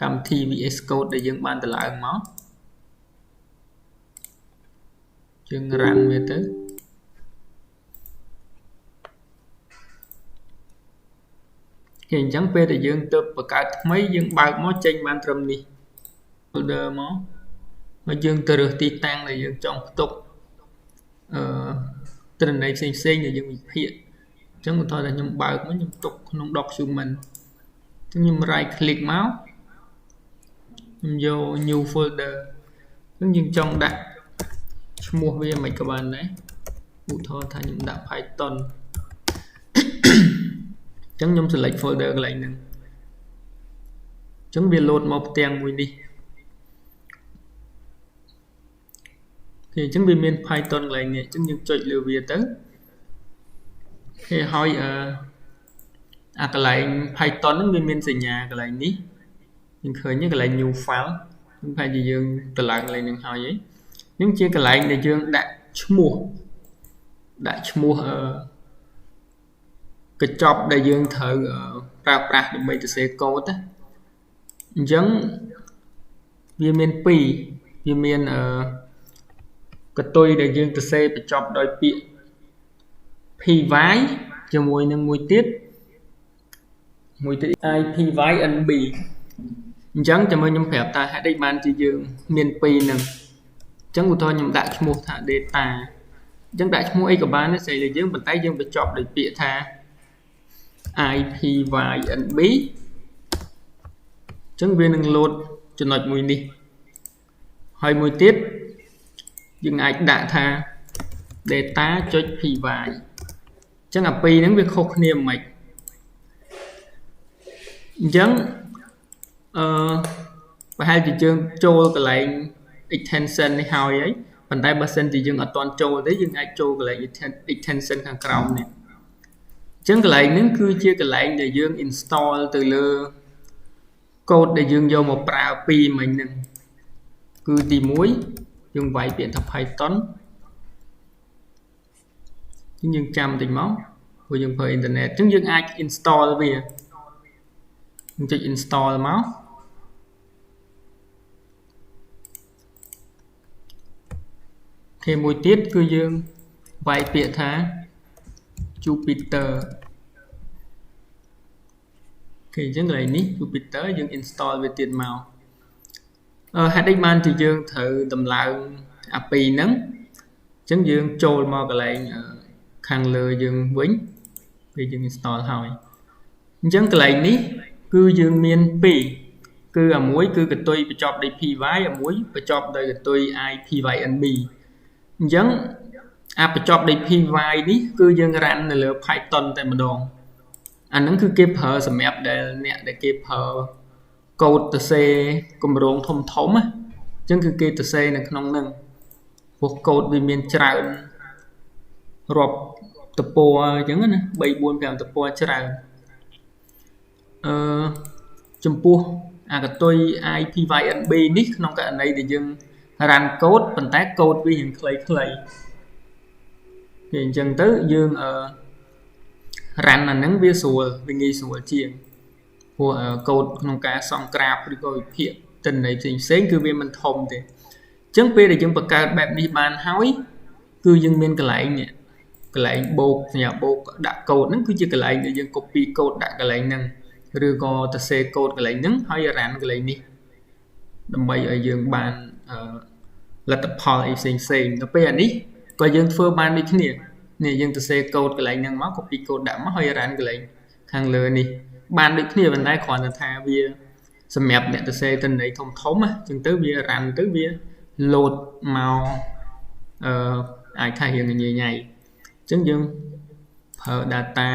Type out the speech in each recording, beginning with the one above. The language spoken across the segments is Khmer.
កម្មវិធី VS Code ដែលយើងបានតម្លើងមកយើង run វាទៅគេអញ្ចឹងពេលដែលយើងទៅបង្កើតថ្មីយើងបើកមកចេញបានត្រឹមនេះ folder មកហើយយើងទៅរើសទីតាំងដែលយើងចង់ផ្ទុកទិន្នន័យផ្សេងៗដែលយើងវិភាគអញ្ចឹងឧទាហរណ៍ថាខ្ញុំបើកមកខ្ញុំផ្ទុកក្នុង document អញ្ចឹងខ្ញុំ right click មកខ្ញុំយក new folder អញ្ចឹងយើងចង់ដាក់ឈ្មោះវាមិនក៏បានដែរឧទាហរណ៍ថាខ្ញុំដាក់ Python អញ្ចឹងខ្ញុំ select folder កន្លែងហ្នឹងអញ្ចឹងវា load មកផ្ទាំងមួយនេះគេអញ្ចឹងវាមាន Python កន្លែងនេះអញ្ចឹងយើងចុចលើវាទៅគេហើយកន្លែង Python ហ្នឹងវាមានសញ្ញាកន្លែងនេះយើងឃើញកន្លែង new file ខ្ញុំថាជាយើងតម្លើងកន្លែងហ្នឹងហើយហ្នឹងជាកន្លែងដែលយើងដាក់ឈ្មោះកញ្ចប់ដែលយើងត្រូវប្រើប្រាស់ដើម្បីសរសេរកូដអញ្ចឹងវាមាន2វាមានកតុយដែលយើងសរសេរបញ្ចប់ដោយពាក្យ py ជាមួយនឹងមួយទៀត ipynb អញ្ចឹងចាំមើលខ្ញុំប្រាប់តើហេតុអីបានជាយើងមាន2ហ្នឹងអញ្ចឹងឧទាហរណ៍ខ្ញុំដាក់ឈ្មោះថា data អញ្ចឹងដាក់ឈ្មោះអីក៏បានដែរស្អីដែលយើងប៉ុន្តែយើងបញ្ចប់ដោយពាក្យថា ipynb អញ្ចឹងវានឹង load ចំណុចមួយនេះហើយមួយទៀតយើងអាចដាក់ថា data.py អញ្ចឹងអាពីរហ្នឹងវាខុសគ្នាមិនអញ្ចឹងប្រហែលជាយើងចូលកន្លែង extension នេះហើយប៉ុន្តែបើសិនជាយើងអត់ទាន់ចូលទេយើងអាចចូលកន្លែង extension ខាងក្រោមនេះអញ្ចឹងកន្លែងហ្នឹងគឺជាកន្លែងដែលយើង install ទៅលើ code ដែលយើងយកមកប្រើពីមិញហ្នឹងគឺទី1យើងវាយពាក្យថា Python យើងចាំតិចមកព្រោះយើងប្រើអ៊ីនធឺណិតអញ្ចឹងយើងអាច install វាយើងចុច install មកគេមួយទៀតគឺយើងវាយពាក្យថា Jupyter គេអញ្ចឹងកន្លែងនេះ Jupyter យើង install វាទៀតមកហេតុអីបានជាយើងត្រូវតម្លើងអាពីរហ្នឹងអញ្ចឹងយើងចូលមកកន្លែងខាងលើយើងវិញពេលយើង install ហើយអញ្ចឹងកន្លែងនេះគឺយើងមាន2គឺអាមួយគឺកតុយបញ្ចប់ដោយ py អាមួយបញ្ចប់ដោយកតុយ ipynb អញ្ចឹងអាបញ្ចប់ដោយ py នេះគឺយើង run នៅលើ Python តែម្ដងអាហ្នឹងគឺគេប្រើសម្រាប់ដែលអ្នកដែលគេប្រើកូដសរសេរគម្រោងធំអញ្ចឹងគឺគេសរសេរនៅក្នុងហ្នឹងព្រោះកូដវាមានច្រើនរាប់តពណ៌អញ្ចឹងណា3 4 5តពណ៌ច្រើនចំពោះអាកតុយ ipynb នេះក្នុងករណីដែលយើង run code ប៉ុន្តែកូដវារៀងខ្លីៗគេអញ្ចឹងទៅយើង run អាហ្នឹងវាស្រួលវាងាយស្រួលជាងព្រោះកូដក្នុងការសង្ក្រាបឬក៏វិភាគទិន្នន័យផ្សេងៗគឺវាមិនធំទេអញ្ចឹងពេលដែលយើងបង្កើតបែបនេះបានហើយគឺយើងមានកន្លែងនេះកន្លែងបូកសញ្ញាបូកដាក់កូដហ្នឹងគឺជាកន្លែងដែលយើង copy កូដដាក់កន្លែងហ្នឹងឬក៏សរសេរកូដកន្លែងហ្នឹងហើយ run កន្លែងនេះដើម្បីឲ្យយើងបានលទ្ធផលអីផ្សេងៗដល់ពេលអានេះក៏យើងធ្វើបានដូចគ្នានេះយើងសរសេរកូដកន្លែងហ្នឹងមក copy កូដដាក់មកហើយ run កន្លែងខាងលើនេះបានដូចគ្នាប៉ុន្តែគ្រាន់តែថាវាសម្រាប់អ្នកសរសេរទិន្នន័យធំអញ្ចឹងទៅវា run ទៅវា load មកអាចថារៀងញ៉ៃអញ្ចឹងយើងប្រើ data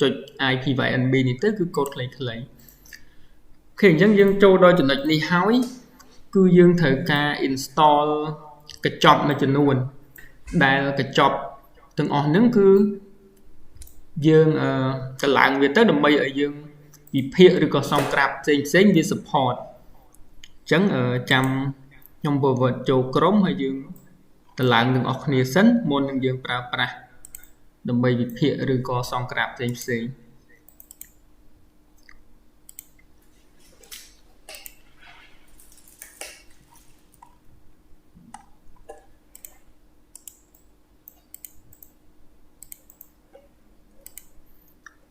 ចុច ipynb នេះទៅគឺកូដខ្លីៗអូខេអញ្ចឹងយើងចូលដល់ចំណុចនេះហើយគឺយើងត្រូវការ install កញ្ចប់មួយចំនួនដែលកញ្ចប់ទាំងអស់ហ្នឹងគឺយើងកឡើងវាទៅដើម្បីឲ្យយើងវិភាគឬក៏សង្ក្រាបផ្សេងវា support អញ្ចឹងចាំខ្ញុំ forward ចូលក្រុមហើយយើងតម្លើងទាំងអស់គ្នាសិនមុននឹងយើងប្រើប្រាស់ដើម្បីវិភាគឬក៏សង្ក្រាបផ្សេង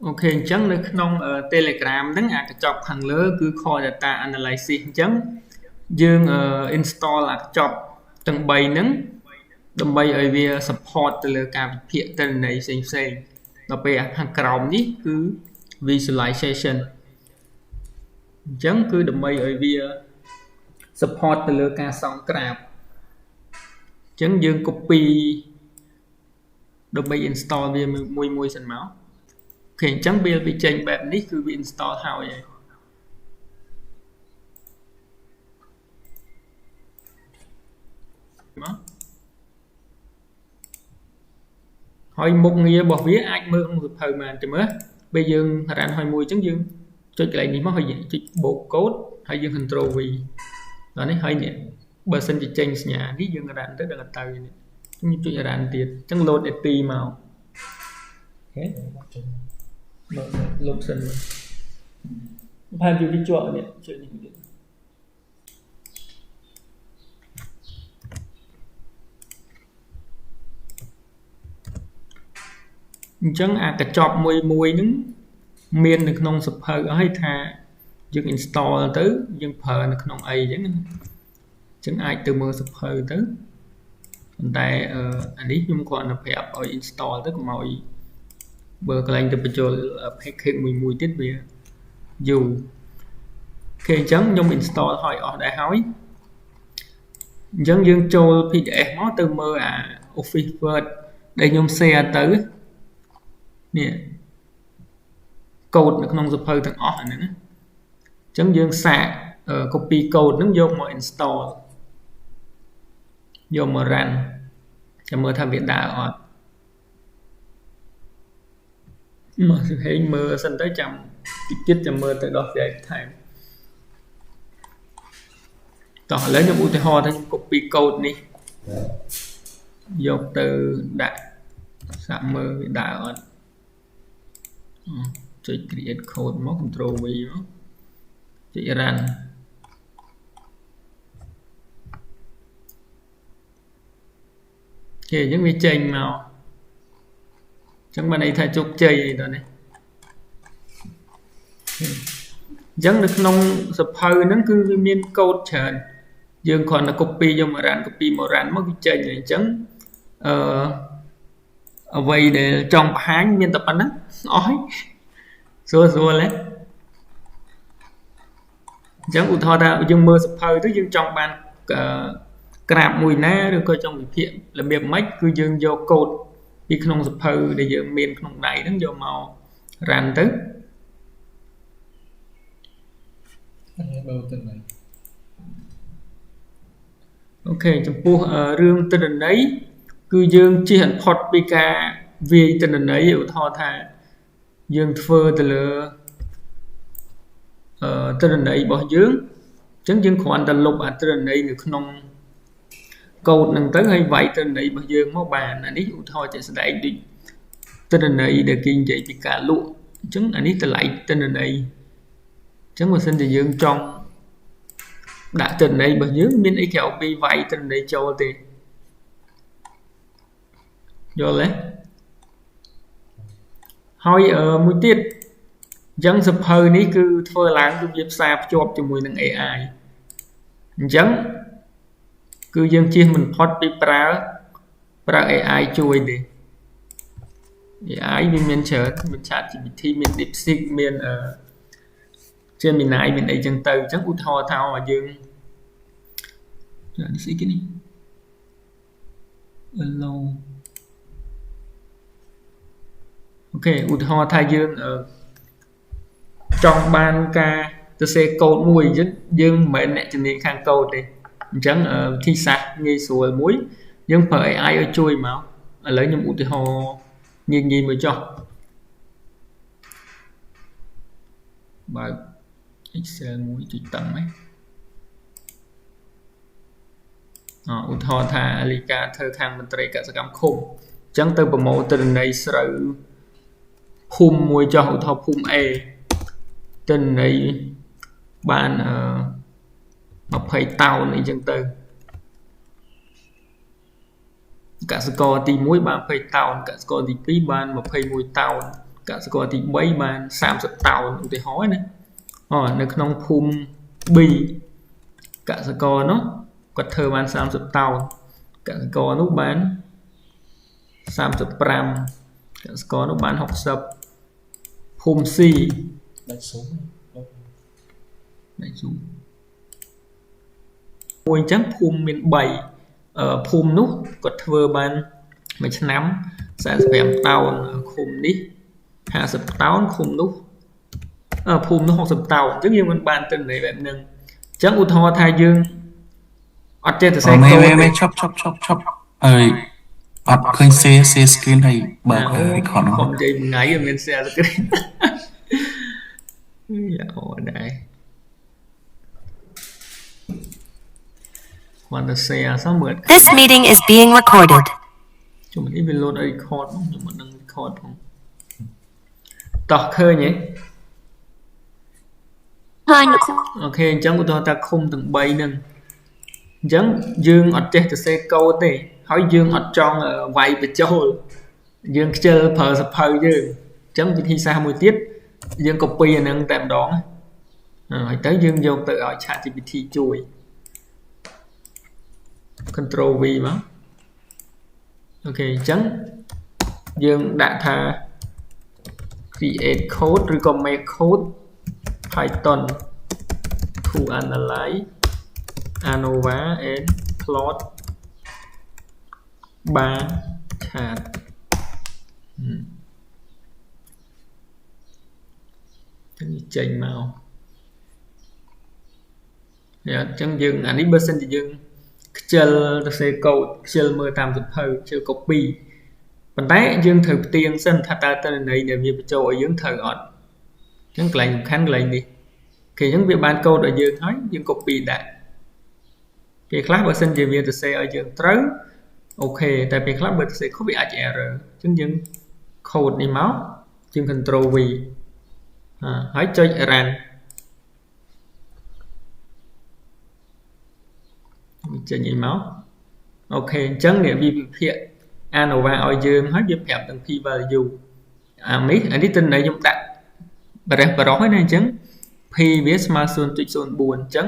ok chẳngនៅក្នុង Telegram ហ្នឹងអាកញ្ចប់ខាងលើគឺ Core Data Analysis អញ្ចឹងយើង install អាកញ្ចប់ទាំង3ហ្នឹងដើម្បីឲ្យវា support ទៅលើការវិភាគទិន្នន័យផ្សេងៗដល់ពេលខាងក្រោមនេះគឺ visualization អញ្ចឹងគឺដើម្បីឲ្យវា support ទៅលើការសង់ក្រាបអញ្ចឹងយើង copy ដើម្បី install វាមួយសិនមកអូខេអញ្ចឹងវាចេញបែបនេះគឺវា install ហើយមកហើយមុខងាររបស់វាអាចមើលក្នុងសៀវភៅបានទេមើលពេលយើងរ៉ានហើយមួយអញ្ចឹងយើងចុចកន្លែងនេះមកហើយចុចបូកកូដហើយយើង control V ដល់នេះហើយនេះបើសិនជាចេញសញ្ញានេះយើងរ៉ានទៅដល់ទៅនេះខ្ញុំចុចរ៉ានទៀតអញ្ចឹង load AP មកអូខេមកលុបសិនផានវាជាប់នេះចុចនេះទៀតអញ្ចឹងអាកញ្ចប់មួយហ្នឹងមាននៅក្នុងសៀវភៅអស់ហើយថាយើង install ទៅយើងប្រើនៅក្នុងអីអញ្ចឹងអញ្ចឹងអាចទៅមើលសៀវភៅទៅប៉ុន្តែអានេះខ្ញុំគ្រាន់តែប្រាប់ឲ្យ install ទៅកុំឲ្យបើកន្លែងទៅបញ្ចូល package មួយទៀតវាយូរអូខេអញ្ចឹងខ្ញុំ install ឲ្យអស់ដែរហើយអញ្ចឹងយើងចូល PDF មកទៅមើលអា Office Word ដែលខ្ញុំ share ទៅនេះកូដនៅក្នុងសៀវភៅទាំងអស់អាហ្នឹងណាអញ្ចឹងយើងសាក copy កូដហ្នឹងយកមក install យកមក run ចាំមើលថាវាដើរអត់មកហេងមើលសិនទៅចាំតិចទៀតចាំមើលទៅដោះស្រាយបន្ថែមតោះឥឡូវខ្ញុំឧទាហរណ៍ថាខ្ញុំ copy កូដនេះយកទៅដាក់សាកមើលវាដើរអត់ចុច create code មក control V មកចុច run អូខេអញ្ចឹងវាចេញមកអញ្ចឹងបានន័យថាជោគជ័យអីតើនេះអញ្ចឹងនៅក្នុងសៀវភៅហ្នឹងគឺវាមានកូដច្រើនយើងគ្រាន់តែ copy យកមក run copy មក run មកវាចេញអញ្ចឹងអ្វីដែលចង់បង្ហាញមានតែប៉ុណ្ណឹងអស់ហើយស្រួលហ៎អញ្ចឹងឧទាហរណ៍ថាយើងមើលសៀវភៅទៅយើងចង់បានក្រាបមួយណាឬក៏ចង់វិភាគរបៀបម៉េចគឺយើងយកកូដពីក្នុងសៀវភៅដែលយើងមានក្នុងដៃហ្នឹងយកមក run ទៅបើទៅណាអូខេចំពោះរឿងទិន្នន័យគឺយើងជិះអផុតពីការវាយទិន្នន័យឧទាហរណ៍ថាយើងធ្វើទៅលើទិន្នន័យរបស់យើងអញ្ចឹងយើងគ្រាន់តែលុបអាទិន្នន័យនៅក្នុងកូដហ្នឹងទៅហើយវាយទិន្នន័យរបស់យើងមកបានអានេះឧទាហរណ៍ជាក់ស្ដែងដូចទិន្នន័យដែលគេនិយាយពីការលក់អញ្ចឹងអានេះតម្លៃទិន្នន័យអញ្ចឹងបើសិនជាយើងចង់ដាក់ទិន្នន័យរបស់យើងមានអីក្រៅពីវាយទិន្នន័យចូលទេយល់ទេហើយមួយទៀតអញ្ចឹងសៀវភៅនេះគឺធ្វើឡើងគឺវាផ្សារភ្ជាប់ជាមួយនឹង AI អញ្ចឹងគឺយើងជៀសមិនផុតពីប្រើ AI ជួយទេ AI វាមានច្រើនមាន ChatGPT មាន DeepSeek មាន Gemini មានអីចឹងទៅអញ្ចឹងឧទាហរណ៍ថាយើងនេះស្អីគេនេះ Hello អូខេឧទាហរណ៍ថាយើងចង់បានការសរសេរកូដមួយអញ្ចឹងយើងមិនមែនអ្នកជំនាញខាងកូដទេអញ្ចឹងវិធីសាស្ត្រងាយស្រួលមួយយើងប្រើ AI ឲ្យជួយមកឥឡូវខ្ញុំឧទាហរណ៍ងាយមួយចុះបើក Excel មួយចុចតឹងហ្នឹងឧទាហរណ៍ថាលីកាធ្វើខាងមន្ត្រីកសិកម្មឃុំអញ្ចឹងទៅប្រមូលទិន្នន័យស្រូវភូមិមួយចុះឧទាហរណ៍ភូមិ A ទិន្នន័យបាន20តោនអីចឹងទៅកសិករទី1បាន20តោនកសិករទី2បាន21តោន cả score thì 3 បាន30 តោនឧទាហរណ៍ណានៅក្នុងភូមិ B កសិករនោះគាត់ធ្វើបាន30 តោនកសិករនោះបាន35កសិករនោះបាន60ភូមិ C ដាច់ស៊ូមមួយអញ្ចឹងភូមិមាន3ភូមិនោះគាត់ធ្វើបានមួយឆ្នាំ45 តោនឃុំនេះ50 តោនឃុំនោះភូមិនោះ60 តោនអញ្ចឹងយើងមិនបានទិន្នន័យបែបហ្នឹងអញ្ចឹងឧទាហរណ៍ថាយើងអត់ចេះទៅសេកូដមេឈប់អើយអត់ឃើញ share screen ហើយបើក icon ខ្ញុំនិយាយមួយថ្ងៃមាន share screen យ៉ាអូដែរគាត់ទៅ share សោះមើល This meeting is being recorded ជុំនេះវា load record ខ្ញុំមិនដឹង record ផងតោះឃើញទេអូខេអញ្ចឹងឧទាហរណ៍ថាឃុំទាំង3ហ្នឹងអញ្ចឹងយើងអត់ចេះទៅសេកូដទេហើយយើងអត់ចង់វាយបញ្ចូលយើងខ្ជិលប្រើសភៅយើងអញ្ចឹងវិធីសាស្ត្រមួយទៀតយើង copy អាហ្នឹងតែម្ដងហើយទៅយើងយកទៅឲ្យ ChatGPT ជួយ Control V មកអូខេអញ្ចឹងយើងដាក់ថា create code ឬក៏ make code Python to analyze ANOVA and plot bar chart ចេញមកអញ្ចឹងយើងអានេះបើសិនជាយើងខ្ជិលទៅសេកូដខ្ជិលមើលតាមសភៅខ្ជិល copy ប៉ុន្តែយើងត្រូវផ្ទៀងសិនថាតើតន័យដែលវាបញ្ចូលឲ្យយើងត្រូវអត់អញ្ចឹងកន្លែងសំខាន់កន្លែងនេះគេអញ្ចឹងវាបានកូដឲ្យយើងហើយយើង copy ដាក់ពេលខ្លះបើសិនជាវាទៅសេឲ្យយើងត្រូវអូខេតែពេលខ្លះបើទៅសេខុសវាអាច error អញ្ចឹងយើង code នេះមកយើង control V ហើយចុច run ចេញអីមកអូខេអញ្ចឹងវាវិភាគ ANOVA ឲ្យយើងហើយវាប្រាប់ទាំង p value អានេះទិន្នន័យខ្ញុំដាក់បរិះហើយណាអញ្ចឹង p វាស្មើ 0.04 អញ្ចឹង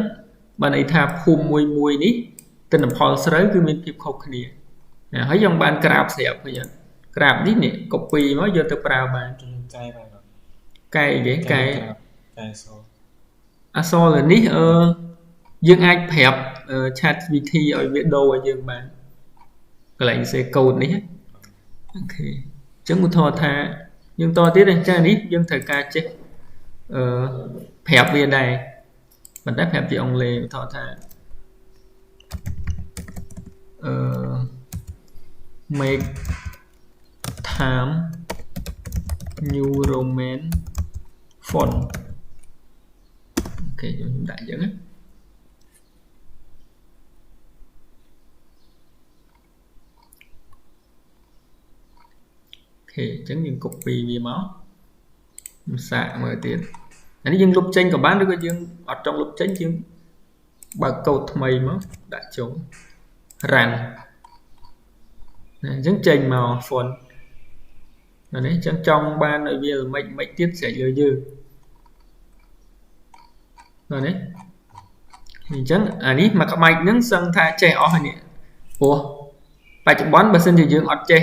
បើន័យថាភូមិមួយនេះទិន្នផលស្រូវគឺមានភាពខុសគ្នាហើយយើងបានក្រាបស្រាប់ឃើញអត់ក្រាបនេះ copy មកយកទៅប្រើបានកែនិយាយកែអក្សរនេះយើងអាចប្រាប់ ChatGPT ឲ្យវាដូរឲ្យយើងបានកន្លែងសេកូដនេះអូខេអញ្ចឹងឧទាហរណ៍ថាយើងតទៀតអញ្ចឹងនេះយើងត្រូវការចេះប្រាប់វាដែរប៉ុន្តែប្រាប់ជាអង់គ្លេសឧទាហរណ៍ថាmake time new roman font អូខេខ្ញុំដាក់អញ្ចឹងណាអូខេអញ្ចឹងយើង copy វាមកខ្ញុំសាកមើលទៀតអានេះយើងលុបចេញក៏បានឬក៏យើងអត់ចង់លុបចេញយើងបើកកូដថ្មីមកដាក់ចូល run អញ្ចឹងចេញមក font នេះអញ្ចឹងចង់បានឲ្យវាល្មិចទៀតស្រេចលើយើងនេះអញ្ចឹងអានេះមួយក្បាច់ហ្នឹងសឹងថាចេះអស់នេះព្រោះបច្ចុប្បន្នបើសិនជាយើងអត់ចេះ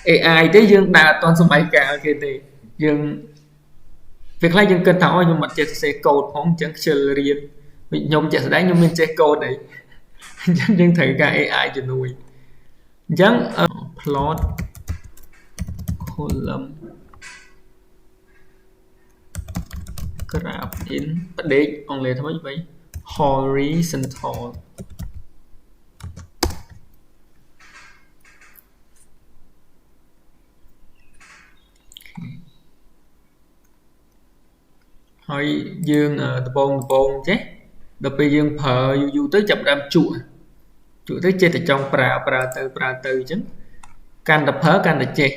AI ទេយើងដើរអត់ទាន់សម័យកាលគេទេយើងពេលខ្លះយើងគិតថាអូខ្ញុំអត់ចេះសរសេរកូដផងអញ្ចឹងខ្ជិលរៀនខ្ញុំចេះស្ដែងខ្ញុំមានចេះកូដអីអញ្ចឹងយើងត្រូវការ AI ជំនួយអញ្ចឹង plot column graph in បដេកអង់គ្លេសថ្មីវិញ horizontal ហើយយើងដំបងចេះដល់ពេលយើងប្រើយូរទៅចាប់ដើមជក់ទៅចេះតែចង់ប្រើទៅអញ្ចឹងកាន់តែប្រើកាន់តែចេះ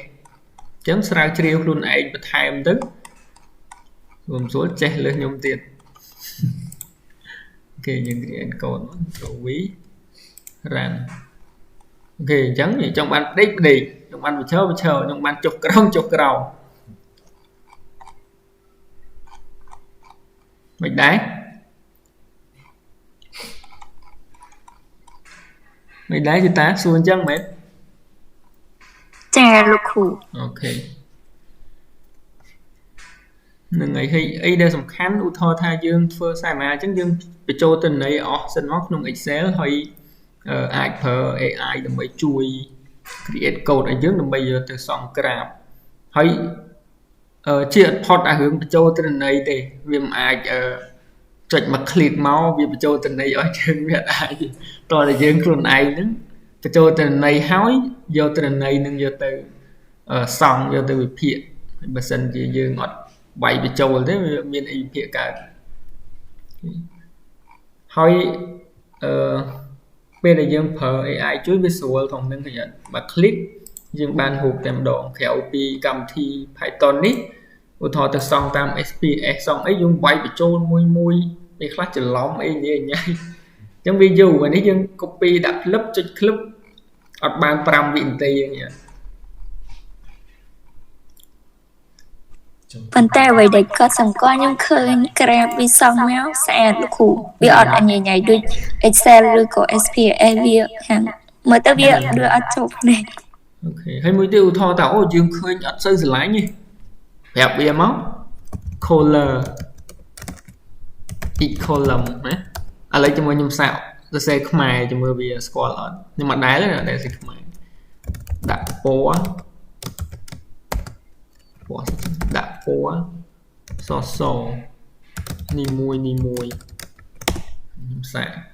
អញ្ចឹងស្រាវជ្រាវខ្លួនឯងបន្ថែមទៅរួមស្រួលចេះលើខ្ញុំទៀតអូខេយើង create code Ctrl V run អូខេអញ្ចឹងចង់បានផ្ដេកចង់បានបញ្ឈរចង់បានចុះក្រោម mình đấy mình đấy thì ta xuống chân mấy Chà lục hủ ok nâng ấy hay ấy đây sòng khán u thọ tha dương phơ sai mà chẳng dương bị cho tình này ở sân móc trong Excel hay ai phở AI đừng bị chui create code ở dưới đừng bây giờ từ sòng grab hay chuyện phật đã hướng bị cho tình này thì viêm ai chọn mặt click máu vì bị cho tình này ở trên việt ai tôi là dương luôn ai nữa bị cho tình này hói do tình này nâng giờ từ sòng do từ phía bà sân chỉ dương ngọt bảy bị trâu thế miền ý phía cả hỏi bây giờ dương phở AI chuối visual thông nên thì bà click dương ban hụt kèm đoạn khéo pi cầm thi Python ní u thọ từ song tam SPS song ấy dùng bảy bị trâu mui mui bị class chữ lõm ấy như nhai trong video mà nếu dương copy đặt clip cho clip ở ban pram vị tiền nhỉ phần tay vậy để có sòng coi nhưng khơi grab đi xong méo sẽ lục hủ bị ọt anh nhảy nhảy đuôi Excel đuôi có SPA việc hàng mở tới việc đưa ở chụp này ok hay mới tiêu thọ tạo ở dương khơi ở sơ sửa lái nhỉ đẹp bia máu color ít column đấy lấy cho mưa nhung sạo tôi sẽ không mày cho mưa bia score lớn nhưng mà đáy là để sẽ không mày đặt bó đã có so ni mùi xạ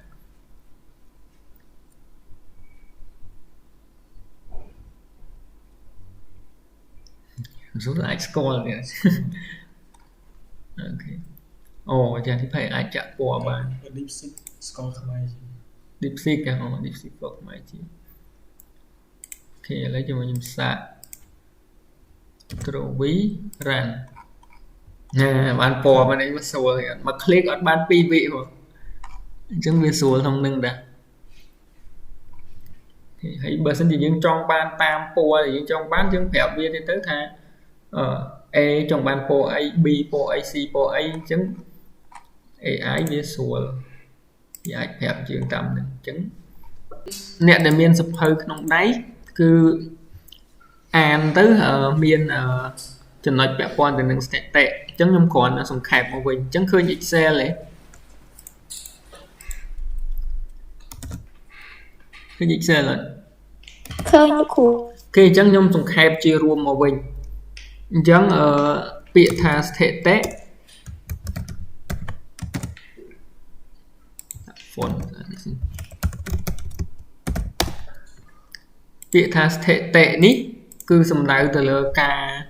số lại score này ok ồ giờ thì phải ai chạm qua bạn DeepSeek score không ai DeepSeek à DeepSeek không ai chứ ok lấy cho mình xạ trộn ví rằng nè bạn phò mà đấy mà sủa mà click ở ban pi vị rồi chứng viên sủa thông nâng đã thì hãy bật xin chỉ những trong ban tam phò thì những trong bán chứng phèo viên thì tới tha e trong ban phò a b phò a c phò a chứng ai viên sủa thì ai phèo trường tầm chứng nè để miền sập hơi không đáy cứ an tới miền chân nói bẹp quan từ nâng tệ chẳng nhung còn là sòng khẹp một mình chẳng khơi nhịp xe lấy cái nhịp xe là khơi lục hủ khi chẳng nhung sòng khẹp chia ruộng một mình chẳng bịa tha thể tệ bịa tha thể tệ ní cứ xâm đại từ lơ ca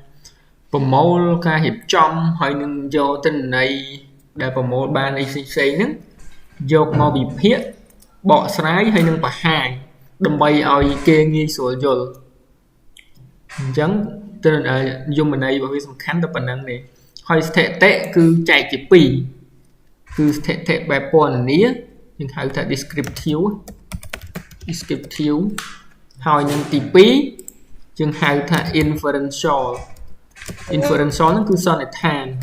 bầm mô ca hiệp trong hỏi nâng do tình này để bầm mô ban này xây nâng dột mô bị phía bỏ sái hay nâng bà hàng đâm bay oi kê nghi sủa dồn chẳng tên là dùng mình này bởi vì khán tập bản năng này hỏi thể tệ cứ chạy chỉ pì cứ thể bài bòn nía nhưng hãy thật descriptive hỏi những tí phí chừng hai thà inferential nó cứ son để than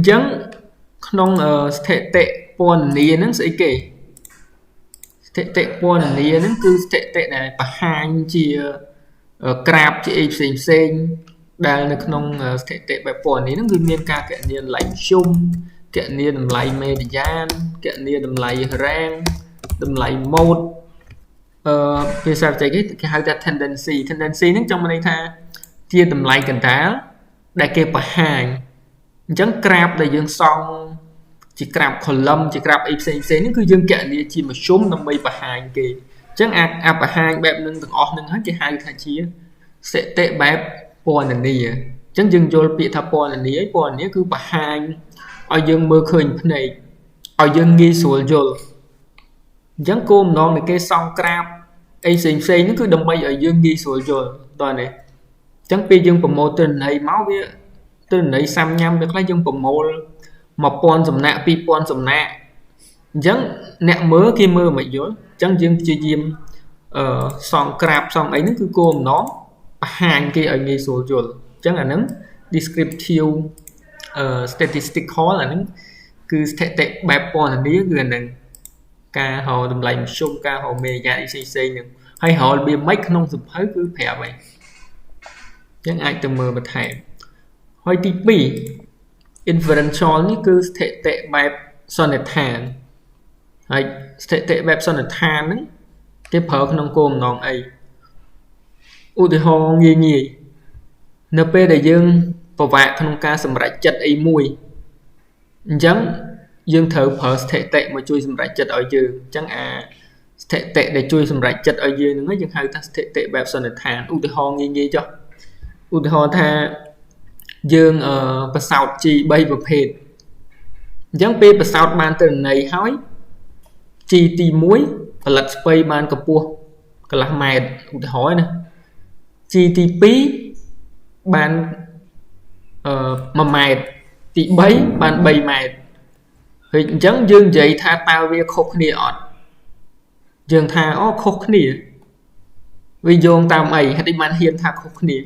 chẳng không thể tệ pon nia nó sẽ kể tệ pon nia nó cứ tệ này bà hai chia crab chị xem đang được không tệ bài pon nia nó cứ miên ca kệ niên lạnh chung kệ niên đầm lầy median kệ niên đầm lầy rang đầm lầy một vì sao chạy cái hai ta tendency nó trong đây tha chia tầm lại cần tá đại kê bà hàng chẳng crab để dương xong chỉ crab column chỉ crab xc nó cứ dương kệ đi chỉ mà xuống năm bay bà hàng kì chẳng bà hàng bẹp nâng từng ọt nâng hết chỉ hai thằng chia sẽ tệ bẹp pon là đi chẳng dương vô bị thà pon là ní ấy pon ní cứ bà hàng ở dương mơ khơi này ở dương nghi sủa vô chẳng côm non này cây xong crab ACC nó cứ đâm bay ở dương ghi sủa rồi toàn này chẳng pi dương bầm mô tình này máu với tình này xăm nhâm được lấy dương bầm mô một pon sầm nạ pi pon sầm nạ chẳng nẹ mớ kia mơ mày dối chẳng dương chưa diêm xong crab xong ấy nó cứ côm nó hàng kia ở ghi sủa rồi chẳng là nấm descriptive statistical អាហ្នឹងគឺស្ថិតិបែបពណ៌នាគឺអាហ្នឹងការហៅតម្លៃមធ្យមការហៅមេយ៉ាផ្សេងហ្នឹងហើយហៅរបៀបម៉េចក្នុងសភៅគឺប្រាប់ហើយអញ្ចឹងអាចទៅមើលបន្ថែមហើយទី2 inferential នេះគឺស្ថិតិបែបសន្និដ្ឋានហើយស្ថិតិបែបសន្និដ្ឋានហ្នឹងគេប្រើក្នុងគោលបំណងអីឧទាហរណ៍ងាយនៅពេលដែលយើងពិបាកក្នុងការសម្រេចចិត្តអីមួយអញ្ចឹងយើងត្រូវប្រើស្ថិតិមកជួយសម្រេចចិត្តឲ្យយើងអញ្ចឹងអាស្ថិតិដែលជួយសម្រេចចិត្តឲ្យយើងហ្នឹងយើងហៅថាស្ថិតិបែបសន្និដ្ឋានឧទាហរណ៍ងាយចុះឧទាហរណ៍ថាយើងប្រសោតជី3ប្រភេទអញ្ចឹងពេលប្រសោតបានទិន្នន័យហើយជីទី1ផលិតស្ពៃបានកម្ពស់កន្លះម៉ែត្រឧទាហរណ៍ណាជីទី2បាន1ម៉ែត្រទី3បាន3ម៉ែត្រហើយអញ្ចឹងយើងនិយាយថាតើវាខុសគ្នាអត់យើងថាអូខុសគ្នាវាយោងតាមអីហេតុអីបានហ៊ានថាខុសគ្នា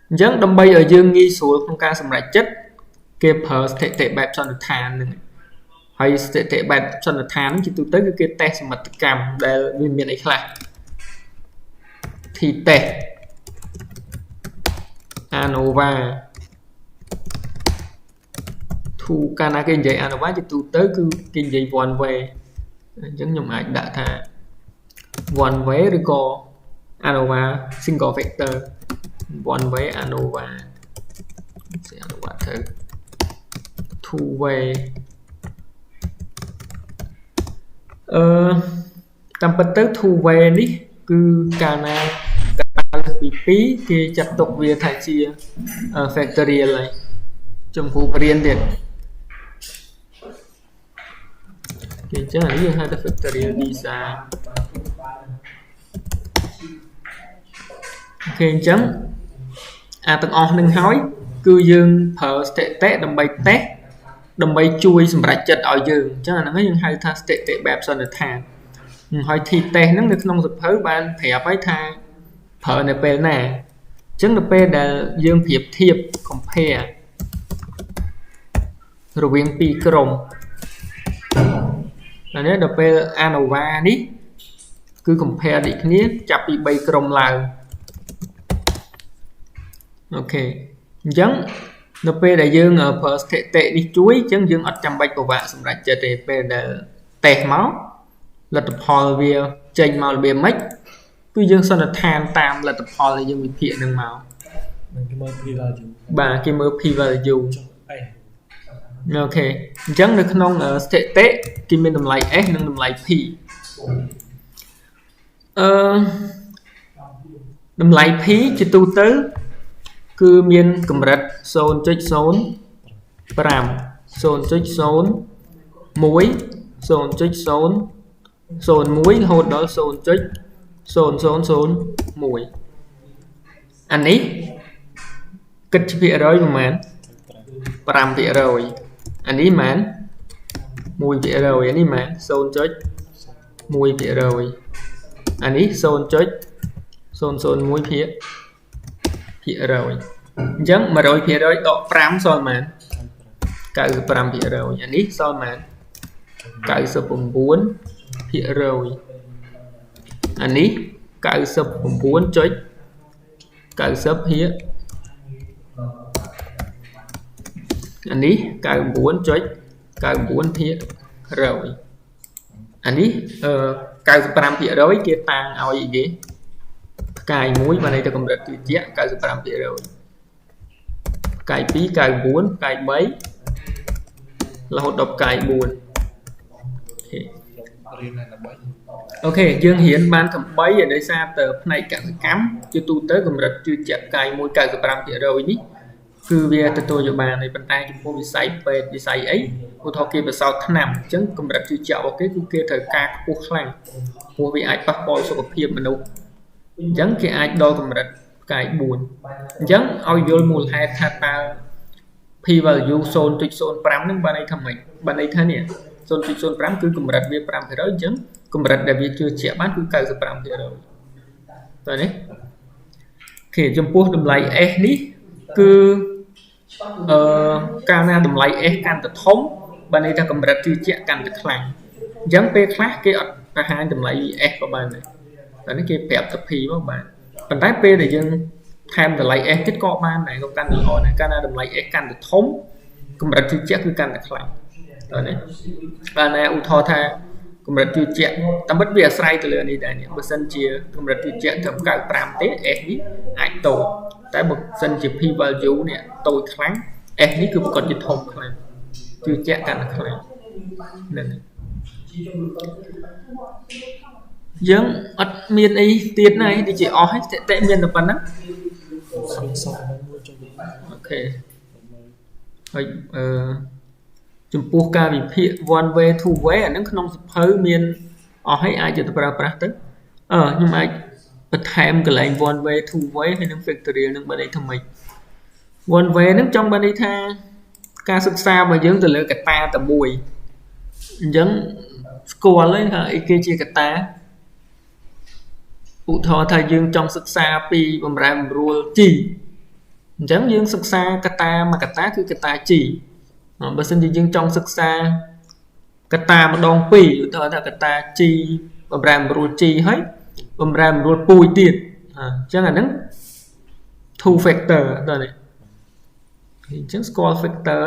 អញ្ចឹងដើម្បីឲ្យយើងងាយស្រួលក្នុងការសម្រេចចិត្តគេប្រើស្ថិតិបែបសន្និដ្ឋានហ្នឹងហើយស្ថិតិបែបសន្និដ្ឋានជាទូទៅគឺគេតេស្តសមិទ្ធកម្មដែលវាមានអីខ្លះទីតេស្តANOVA ធូកាលណាគេនិយាយ ANOVA ជាទូទៅគឺគេនិយាយ one way អញ្ចឹងខ្ញុំអាចដាក់ថា one way ឬក៏ ANOVA single vector one way ANOVA sẽ ANOVAទៅ two way តាមពិតទៅ two way នេះគឺកាលណាពី2គេចាត់ទុកវាថាជា factorial ហើយចំពោះរៀនទៀតគេអញ្ចឹងអានេះយើងហៅថា factorial design គេអញ្ចឹងអាទាំងអស់នឹងហើយគឺយើងប្រើស្ថិតិដើម្បីតេស្តដើម្បីជួយសម្រេចចិត្តឲ្យយើងអញ្ចឹងអាហ្នឹងយើងហៅថាស្ថិតិបែបសន្និដ្ឋានហើយទីតេស្តហ្នឹងនៅក្នុងសភៅបានប្រាប់ឲ្យថាប្រើនៅពេលណាអញ្ចឹងនៅពេលដែលយើងប្រៀបធៀប compare រវាងពីរក្រុមអានេះដល់ពេល ANOVA នេះគឺ compare ដូចគ្នាចាប់ពី3ក្រុមឡើងអូខេអញ្ចឹងនៅពេលដែលយើងប្រើស្ថិតិនេះជួយអញ្ចឹងយើងអត់ចាំបាច់ពិបាកសម្រេចចិត្តទេពេលដែលតេស្តមកលទ្ធផលវាចេញមករបៀបម៉េចគឺយើងសន្និដ្ឋានតាមលទ្ធផលដែលយើងវិភាគនឹងមកគេមើល p value បាទគេមើល p value អូខេអញ្ចឹងនៅក្នុងស្ថិតិគេមានតម្លៃ s និងតម្លៃ p តម្លៃ p ជាទូទៅគឺមានកម្រិត 0.05 0.01 0.001 រហូតដល់ 0.0001 អានេះគិតជាភាគរយប្រហែល 5% អានេះមែន 1% អានេះមែន 0.1% អានេះ 0.001% អញ្ចឹង 100% ដក 5 សល់មែន 95% អានេះសល់មែន 99% អានេះ 99.90% អានេះ 99.99% អានេះ 95% គេតាំងឲ្យអីគេផ្កាយ1បានន័យទៅកម្រិតត្រជាក់ 95% ផ្កាយ2 99 ផ្កាយ3រហូតដល់ផ្កាយ4អូខេយើងរៀនបានកំ3ដោយសារតែផ្នែកកសិកម្មជាទូទៅកម្រិតជឿជាក់ផ្កាយ1 95% នេះគឺវាទទួលយកបានហើយប៉ុន្តែចំពោះវិស័យពេទ្យវិស័យអីឧទាហរណ៍គេបសោតថ្នាំអញ្ចឹងកម្រិតជឿជាក់របស់គេគឺគេត្រូវការខ្ពស់ខ្លាំងព្រោះវាអាចប៉ះពាល់សុខភាពមនុស្សអញ្ចឹងគេអាចដល់កម្រិតផ្កាយ4អញ្ចឹងឲ្យយល់មូលហេតុថាតើ p value 0.05 ហ្នឹងបានន័យថាម៉េចបានន័យថានេះ 0.05 គឺកម្រិតវា 5% អញ្ចឹងកម្រិតដែលវាជឿជាក់បានគឺ 95% តើនេះគេចំពោះតម្លៃ s នេះគឺ កាលណាតម្លៃ S កាន់តែធំបើន័យថាកម្រិតជឿជាក់កាន់តែខ្លាំងអញ្ចឹងពេលខ្លះគេអត់បង្ហាញតម្លៃ S ក៏បានដែរតែនេះគេប្រាប់តែ P មកបានប៉ុន្តែពេលដែលយើងថែមតម្លៃ S ទៀតក៏បានដែរក៏កាន់តែល្អដែរកាលណាតម្លៃ S កាន់តែធំកម្រិតជឿជាក់គឺកាន់តែខ្លាំងតើនេះបើណាឧទាហរណ៍ថាកម្រិតជឿជាក់តាមពិតវាអាស្រ័យទៅលើនេះដែរនេះបើសិនជាកម្រិតជឿជាក់ត្រឹម95ទេ S នេះអាចតូចតែបើសិនជា P value នេះតូចខ្លាំង S នេះគឺប្រកាសជាធំខ្លាំងជឿជាក់កាន់តែខ្លាំងហ្នឹងយើងអត់មានអីទៀតណាដូចជាអស់ហើយតែមានតែប៉ុណ្ណឹងអូខេហើយចំពោះការវិភាគ one way two way អាហ្នឹងក្នុងសភៅមានអស់ហើយអាចទៅប្រើប្រាស់ទៅខ្ញុំអាចបន្ថែមកន្លែង one way two way ហើយនឹង factorial នឹងបើន័យថាម៉េច one way ហ្នឹងចង់បានន័យថាការសិក្សារបស់យើងទៅលើកត្តាតែមួយអញ្ចឹងស្គាល់ហើយថាអីគេជាកត្តាឧទាហរណ៍ថាយើងចង់សិក្សាពីបំរែបំរួល G អញ្ចឹងយើងសិក្សាកត្តាមួយកត្តាគឺកត្តា G បើសិនជាយើងចង់សិក្សាកត្តាម្ដង2ឧទាហរណ៍ថាកត្តា G បំរែបំរួល G ហើយបំរែបំរួលពូជទៀតអញ្ចឹងអាហ្នឹង two factor ដល់នេះអញ្ចឹងស្គាល់ factor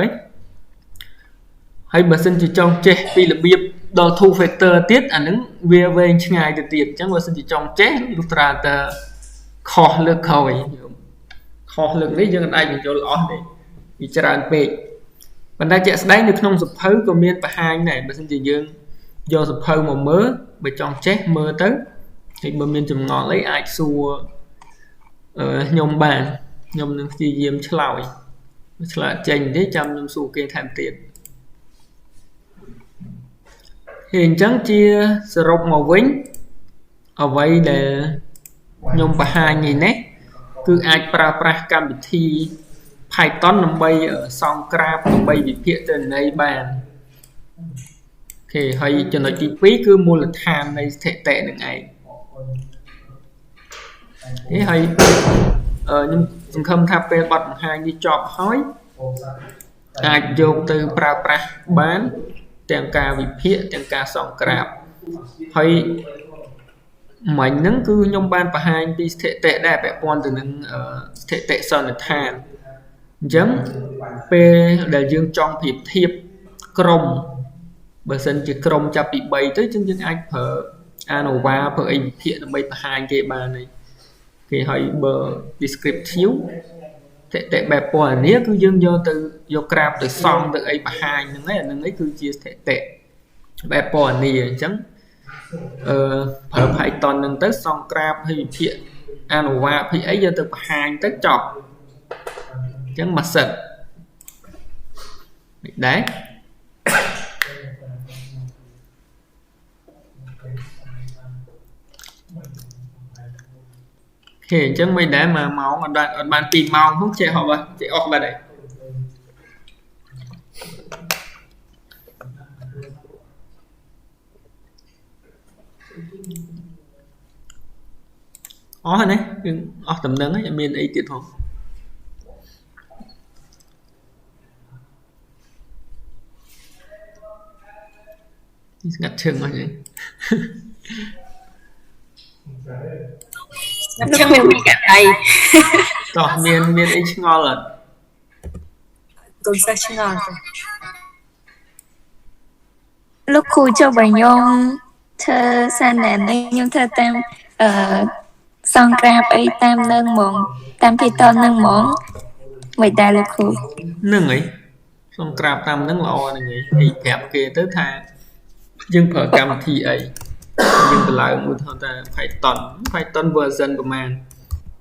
ហើយបើសិនជាចង់ចេះពីរបៀបដល់ two factor ទៀតអាហ្នឹងវាវែងឆ្ងាយទៅទៀតអញ្ចឹងបើសិនជាចង់ចេះលុះត្រាតែខុសលើកក្រោយខុសលើកនេះយើងអាចបញ្ចូលអស់ទេវាច្រើនពេកប៉ុន្តែជាក់ស្ដែងនៅក្នុងសភៅក៏មានបង្ហាញដែរបើសិនជាយើងយកសភៅមកមើលបើចង់ចេះមើលទៅហើយបើមានចម្ងល់អីអាចសួរខ្ញុំបានខ្ញុំនឹងព្យាយាមឆ្លើយឆ្លើយចេញទេចាំខ្ញុំសួរគេថែមទៀតហើយអញ្ចឹងជាសរុបមកវិញអ្វីដែលខ្ញុំបង្ហាញនេះគឺអាចប្រើប្រាស់កម្មវិធី Python ដើម្បីសង្ក្រាបដើម្បីវិភាគទិន្នន័យបានអូខេហើយចំណុចទី2គឺមូលដ្ឋាននៃស្ថិតិនឹងឯងនេះហើយខ្ញុំសង្ឃឹមថាពេលបទបង្ហាញនេះចប់ហើយអាចយកទៅប្រើប្រាស់បានទាំងការវិភាគទាំងការសង្ក្រាបហើយមិញហ្នឹងគឺខ្ញុំបានបង្ហាញពីស្ថិតិដែរពាក់ព័ន្ធទៅនឹងស្ថិតិសន្និដ្ឋានអញ្ចឹងពេលដែលយើងចង់ប្រៀបធៀបក្រុមបើសិនជាក្រុមចាប់ពី3ទៅយើងអាចប្រើ ANOVA ប្រើអីវិភាគដើម្បីបង្ហាញគេបានហើយគេឲ្យបើ descriptive ស្ថិតិបែបពណ៌នាគឺយើងយកទៅយកក្រាបទៅសំទៅអីបង្ហាញហ្នឹងឯងអាហ្នឹងឯងគឺជាស្ថិតិបែបពណ៌នាអញ្ចឹងប្រើ Python ហ្នឹងទៅសង្ក្រាបហើយវិភាគ ANOVA ពីអីយកទៅបង្ហាញទៅចប់អញ្ចឹងមួយសិតមិនដែរអូខេអញ្ចឹងមិនដែរ1ម៉ោងអត់បាន2ម៉ោងហ្នឹងចេះអស់បាត់ចេះអស់បាត់ហើយអស់ហើយណាយើងអស់តំណឹងហើយអត់មានអីទៀតផងស្ងាត់ឈឹងអស់ហើយខ្ញុំមានពីកាត់ដៃតោះមានអីឆ្ងល់អត់កូនសិស្សឆ្ងល់ទេលោកគ្រូចូលបើខ្ញុំធ្វើសារណែននេះខ្ញុំធ្វើតាមសង្ក្រាបអីតាមនឹងហ្មងតាមPythonនឹងហ្មងមិនដែរលោកគ្រូនឹងអីសង្ក្រាបតាមនឹងល្អហ្នឹងឯងអីប្រាប់គេទៅថាយើងប្រើកម្មវិធីអីយើងទៅឡើងឧទាហរណ៍ថា Python version ប្រហែល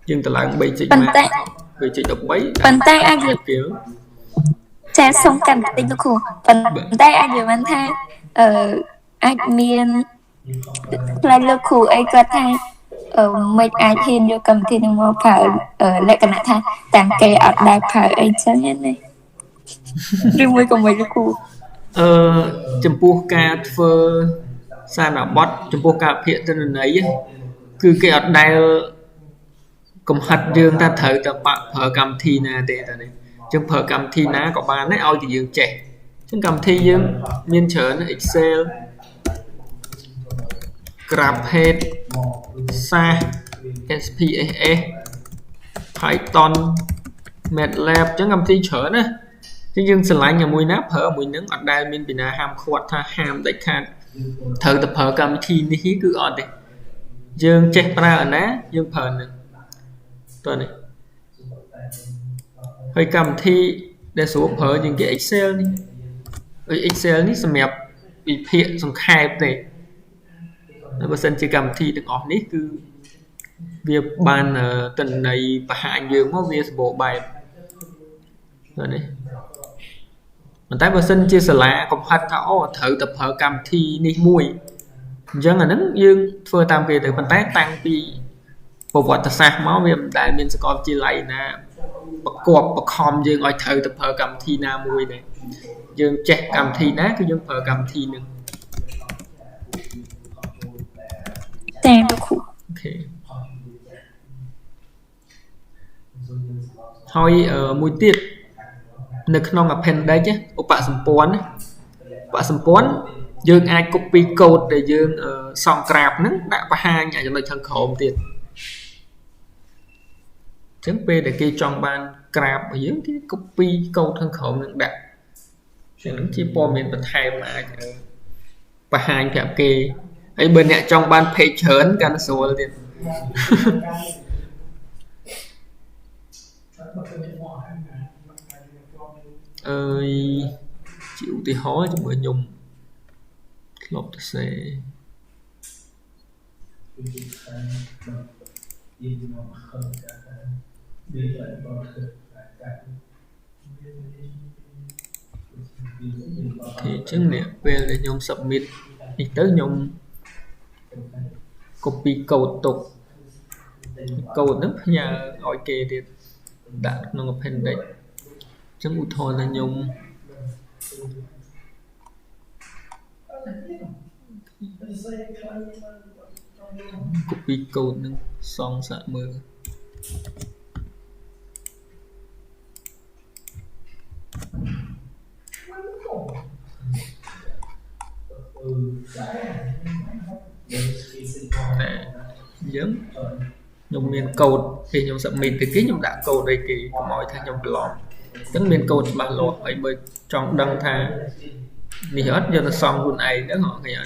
យើងទៅឡើង 3.1 3.13 ប៉ុន្តែអាចចាសុំកាន់តិចលោកគ្រូប៉ុន្តែអាចនិយាយថាអាចមានផ្លែលោកគ្រូអីគាត់ថាមិនអាចហ៊ានយកកម្មវិធីនឹងមកប្រើលក្ខណៈថាតាំងគេអត់ដែរប្រើអីចឹងណាឬមួយក៏មិនលោកគ្រូចំពោះការធ្វើសារណប័តចំពោះការភាគទិន្នន័យគឺគេអត់ដែលកំហិតយើងថាត្រូវតែប្រើកម្មវិធីណាទេតានេះ Chúng phở cầm thi ná có bán đấy ôi thì dương trẻ chúng cầm thi dương miên trở Excel GraphHead Sa SPSS Python MATLAB chúng cầm thi trở nè chứ dương sửa lại nhà mùi nắp phở mùi nướng ở đây mình bị nà hàm khuất tha hàm đại khăn thử tập phở cầm thi ní cứ ọt đi dương chết ra ở ná dương phở nè tuần này hơi cầm thi để số phở những cái Excel đi Excel ní xem mẹp bị phiện xong khai này nó bớt sân chỉ cầm thi được ọt ní cứ việc bàn tuần này và hạ dương có việc bộ bài rồi đấy mình thấy bớt sân chia sẻ lại còn phát thảo thử tập phở cầm thi ní mùi dân là nắng dương phơi tam về từ mình tái tăng vì bộ vật ta sa máu viêm đại miền sẽ còn chi lại nè bậc cọp bậc hòm dương ngồi thử tập phở cầm thi na mùi này dương chẹt cầm thi ná cái dương phở cầm thi nữa Tên được khủ ok thôi mùi tiết nước non ngập pen đây chứ bạ sầm pón dương ai copy code để dương song grab nó đã có hai nhà cho nó thằng khổ tiền chấm p để kia trong ban grab ở dưới cái copy code thằng khổ nó đã chuyện nó chỉ po miền bên hai mà và hai kẹp kê ấy bên nhà trong ban page hớn cả nó số tiền ơi chịu thì hói cho người nhung lột xe thì chứng niệm về để nhung submit thì tới nhung copy code tục code nước nhà gọi kê thì đã nó ngập hình đấy chứng ưu thôi là nhung copy code nâng xong sạ mơ nè giống nhung miền code thì nhung submit thì cái nhung đã code đây kỳ mọi thay nhung lọt tính miền code mà lọt phải bởi trong đăng tha thì hết cho nó xong luôn này đó họ kìa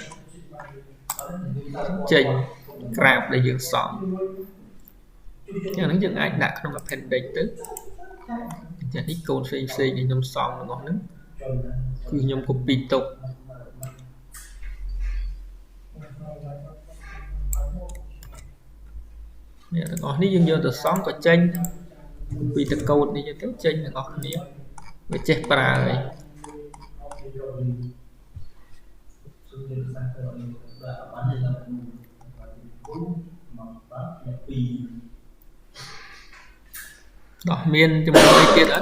trình grab để dựng xong nhưng nó dựng ai đã không gặp hình định tức chẳng ít code cc thì nhung xong là ngon nữa cứ nhung copy tục nè ngọt ní dương vô từ xóm có chênh vì từ code đi cho tới chênh là ngọt ní về chết bà rồi đó miên cho mình đây kia đó